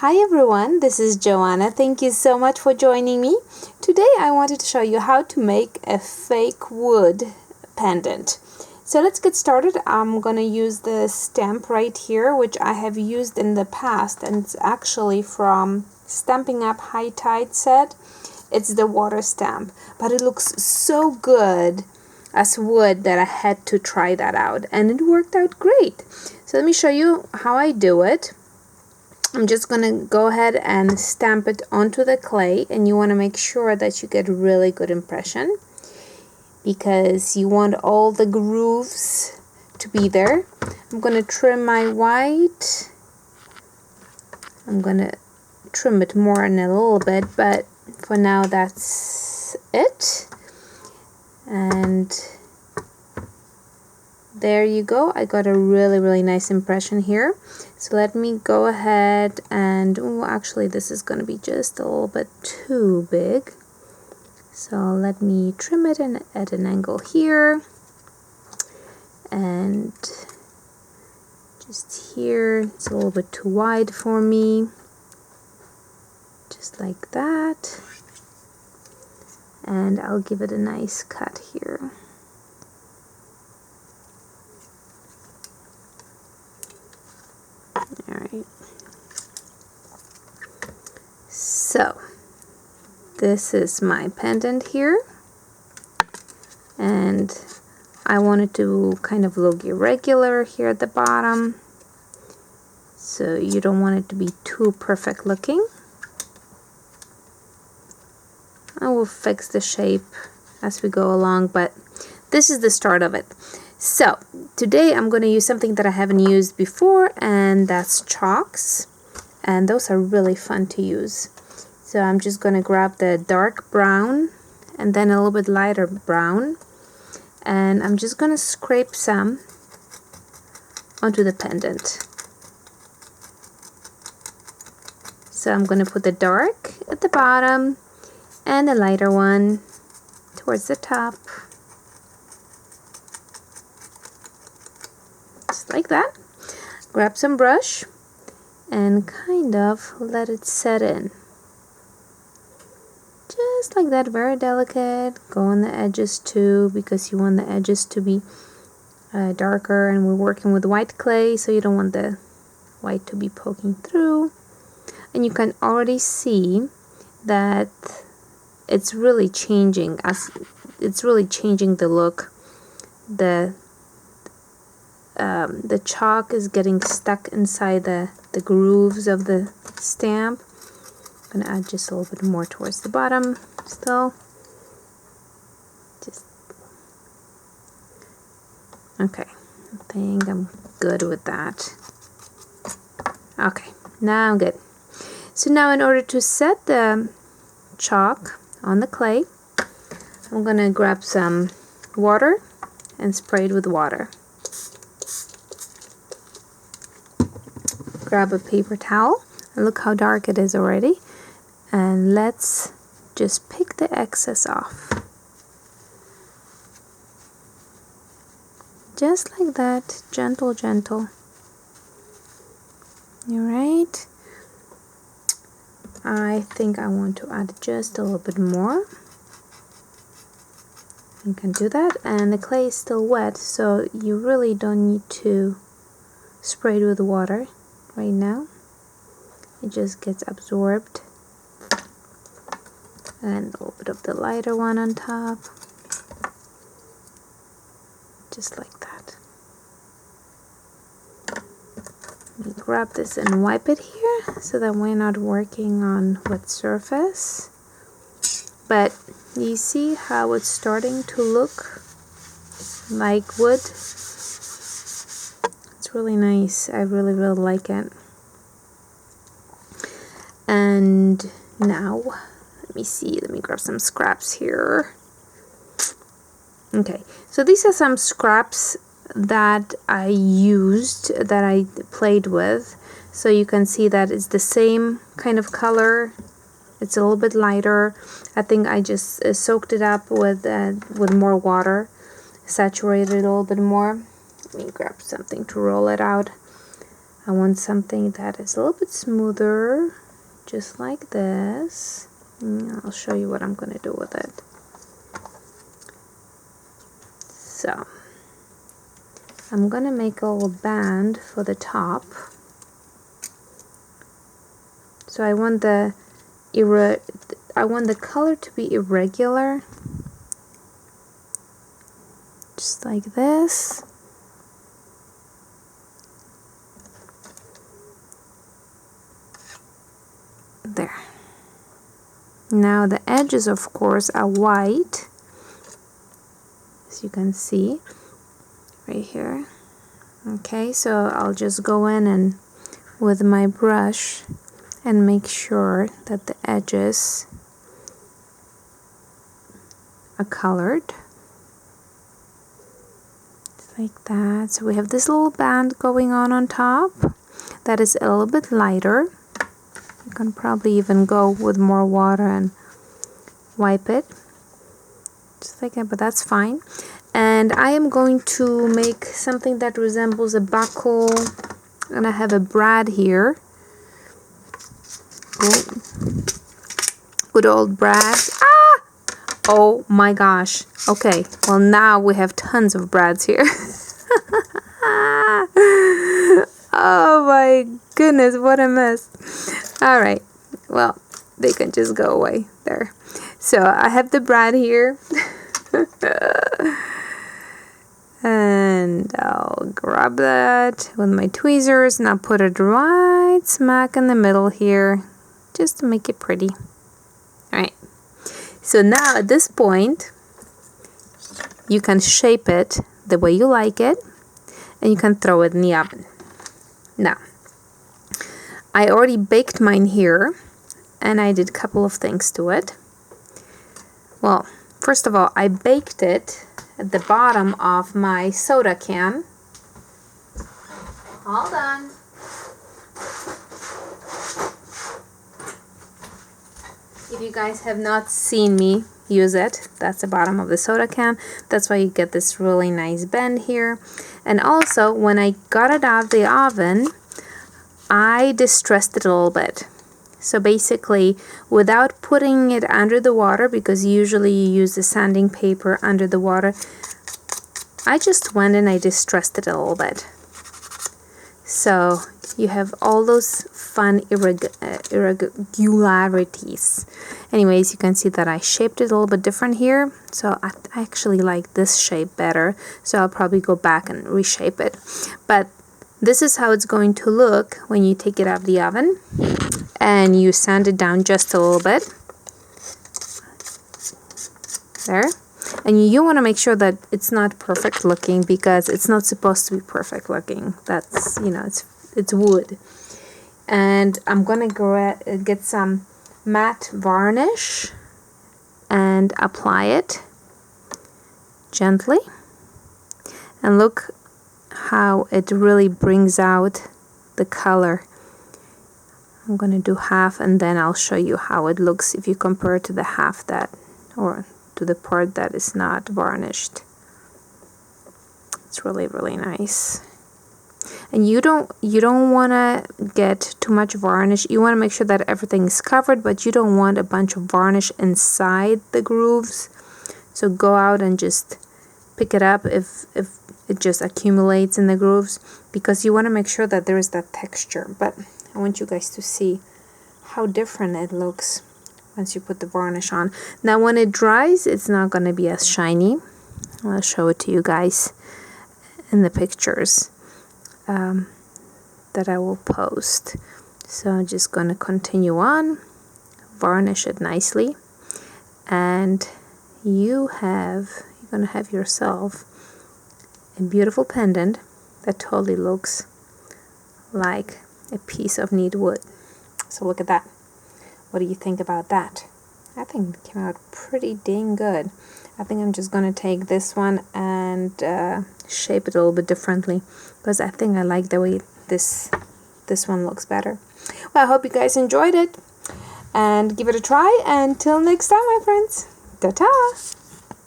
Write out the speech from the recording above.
Hi everyone, this is Joanna. Thank you so much for joining me. Today I wanted to show you how to make a fake wood pendant. So let's get started. I'm gonna use the stamp right here, which I have used in the past, and it's actually from Stampin' Up! High Tide set. It's the water stamp, but it looks so good as wood that I had to try that out, and it worked out great. So let me show you how I do it. I'm just going to go ahead and stamp it onto the clay, and you want to make sure that you get a really good impression because you want all the grooves to be there. I'm going to trim my white. I'm going to trim it more in a little bit, but for now that's it. And there you go. I got a really nice impression here. So let me go ahead and, actually this is going to be just a little bit too big. So let me trim it at an angle here. And just here, it's a little bit too wide for me. Just like that. And I'll give it a nice cut here. Alright, so this is my pendant here, and I wanted to kind of look irregular here at the bottom, so you don't want it to be too perfect looking. I will fix the shape as we go along, but this is the start of it. So today I'm going to use something that I haven't used before, and that's chalks, and those are really fun to use. So I'm just going to grab the dark brown and then a little bit lighter brown, and I'm just going to scrape some onto the pendant. So I'm going to put the dark at the bottom and the lighter one towards the top. Just like that. Grab some brush and kind of let it set in. Just like that, very delicate. Go on the edges too, because you want the edges to be darker, and we're working with white clay, so you don't want the white to be poking through. And you can already see that it's really changing the look. The chalk is getting stuck inside the grooves of the stamp. I'm gonna add just a little bit more towards the bottom still. Okay, I think I'm good with that. Okay, now I'm good. So now in order to set the chalk on the clay, I'm gonna grab some water and spray it with water. Grab a paper towel, and look how dark it is already, and let's just pick the excess off. Just like that, gentle. Alright, I think I want to add just a little bit more. You can do that, and the clay is still wet, so you really don't need to spray it with water right now. It just gets absorbed. And a little bit of the lighter one on top. Just like that. Let me grab this and wipe it here so that we're not working on wet surface. But you see how it's starting to look like wood? It's really nice. I really like it. And now, let me see. Let me grab some scraps here. Okay, so these are some scraps that I used, that I played with. So you can see that it's the same kind of color. It's a little bit lighter. I think I just soaked it up with more water, saturated it a little bit more. Let me grab something to roll it out. I want something that is a little bit smoother, just like this. I'll show you what I'm going to do with it. So I'm going to make a little band for the top. So I want the color to be irregular, just like this. There. Now the edges, of course, are white, as you can see right here. Okay, so I'll just go in and with my brush and make sure that the edges are colored, just like that. So we have this little band going on top that is a little bit lighter. You can probably even go with more water and wipe it, just like that, but that's fine. And I am going to make something that resembles a buckle, and I have a brad here. Good old brad. Ah! Oh my gosh. Okay, well now we have tons of brads here. Oh my goodness, what a mess. Alright, well, they can just go away there. So I have the brad here. And I'll grab that with my tweezers and I'll put it right smack in the middle here, just to make it pretty. Alright, so now at this point, you can shape it the way you like it, and you can throw it in the oven. Now, I already baked mine here, and I did a couple of things to it. Well, first of all, I baked it at the bottom of my soda can. Hold on. If you guys have not seen me use it, that's the bottom of the soda can. That's why you get this really nice bend here. And also, when I got it out of the oven, I distressed it a little bit. So basically, without putting it under the water, because usually you use the sanding paper under the water, I just went and I distressed it a little bit. So you have all those fun irregularities. Anyways, you can see that I shaped it a little bit different here. So I actually like this shape better. So I'll probably go back and reshape it. But this is how it's going to look when you take it out of the oven and you sand it down just a little bit. There. And you want to make sure that it's not perfect looking, because it's not supposed to be perfect looking. That's, you know, it's wood. And I'm going to get some matte varnish and apply it gently. And look how it really brings out the color. I'm going to do half, and then I'll show you how it looks if you compare it to the half that, or to the part that is not varnished. It's really, really nice. And you don't want to get too much varnish. You want to make sure that everything is covered, but you don't want a bunch of varnish inside the grooves. So go out and just pick it up if it just accumulates in the grooves, because you want to make sure that there is that texture. But I want you guys to see how different it looks once you put the varnish on. Now when it dries, it's not going to be as shiny. I'll show it to you guys in the pictures that I will post. So I'm just going to continue on, varnish it nicely, and you're going to have yourself a beautiful pendant that totally looks like a piece of neat wood. So look at that. What do you think about that? I think it came out pretty dang good. I think I'm just going to take this one and shape it a little bit differently, because I think I like the way this one looks better. Well, I hope you guys enjoyed it, and give it a try. Until next time, my friends. Ta-ta!